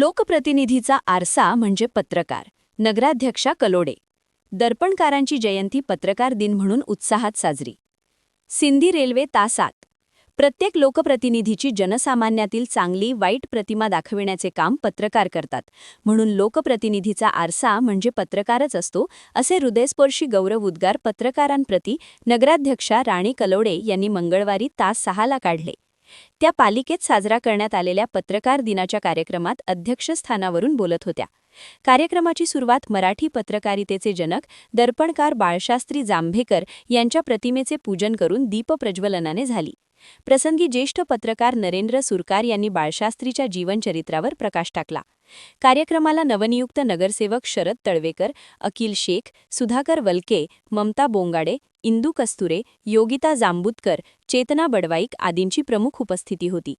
लोकप्रतिनिधीचा आरसा म्हणजे पत्रकार. नगराध्यक्षा कलोडे. दर्पणकारांची जयंती पत्रकार दिन म्हणून उत्साहात साजरी. सिंधी रेल्वे तासात. प्रत्येक लोकप्रतिनिधीची जनसामान्यातील चांगली वाईट प्रतिमा दाखविण्याचे काम पत्रकार करतात. म्हणून लोकप्रतिनिधीचा आरसा म्हणजे पत्रकारच असतो, असे हृदयस्पर्शी गौरव उद्गार पत्रकारांप्रती नगराध्यक्षा राणी कलोडे यांनी मंगळवारी तास 6ला काढले. त्या पालिकेत साजरा करण्यात आलेल्या पत्रकार दिनाच्या कार्यक्रमात अध्यक्षस्थानावरून बोलत होत्या. कार्यक्रमाची सुरुवात मराठी पत्रकारितेचे जनक दर्पणकार बाळशास्त्री जांभेकर यांच्या प्रतिमेचे पूजन करून दीपप्रज्वलनाने झाली. प्रसंगी ज्येष्ठ पत्रकार नरेंद्र सुरकार यांनी बाळशास्त्रीच्या जीवनचरित्रावर प्रकाश टाकला. कार्यक्रमाला नवनियुक्त नगरसेवक शरद तळवेकर, अकिल शेख, सुधाकर वलके, ममता बोंगाडे, इंदू कस्तुरे, योगिता जांबुतकर, चेतना बडवाईक आदींची प्रमुख उपस्थिती होती.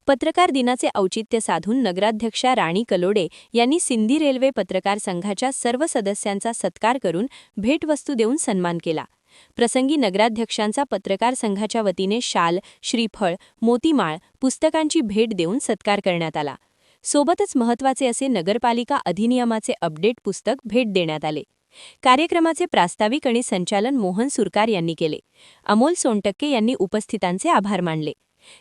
पत्रकार दिनाचे औचित्य साधून नगराध्यक्षा राणी कलोडे यांनी सिंधी रेल्वे पत्रकार संघाच्या सर्व सदस्यांचा सत्कार करून भेटवस्तू देऊन सन्मान केला. प्रसंगी नगराध्यक्षांचा पत्रकार संघाच्या वतीने शाल, श्रीफळ, मोतीमाळ, पुस्तकांची भेट देऊन सत्कार करण्यात आला. सोबतच महत्त्वाचे असे नगरपालिका अधिनियमाचे अपडेट पुस्तक भेट देण्यात आले. कार्यक्रमाचे प्रास्ताविक आणि संचालन मोहन सुरकार यांनी केले. अमोल सोनटक्के यांनी उपस्थितांचे आभार मानले.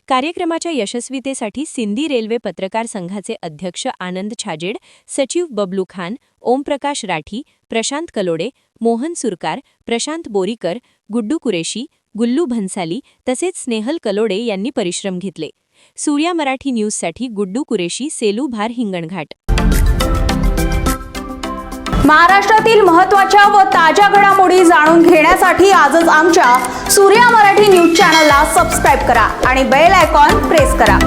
कार्यक्रमाच्या यशस्वीतेसाठी सिंधी रेल्वे पत्रकार संघाचे अध्यक्ष आनंद छाजेड, सचिव बबलू खान, ओमप्रकाश राठी, प्रशांत कलोडे, मोहन सुरकार, प्रशांत बोरीकर, गुड्डू कुरेशी, गुल्लू भन्साली तसेच स्नेहल कलोडे यांनी परिश्रम घेतले. सूर्या मराठी न्यूजसाठी गुड्डू कुरेशी, सेलू भार हिंगणघाट. महाराष्ट्रातील महत्त्वाच्या व ताज्या घडामोडी जाणून घेण्यासाठी आजच आमच्या सूर्या मराठी न्यूज चॅनलला सबस्क्राईब करा आणि बेल आयकॉन प्रेस करा.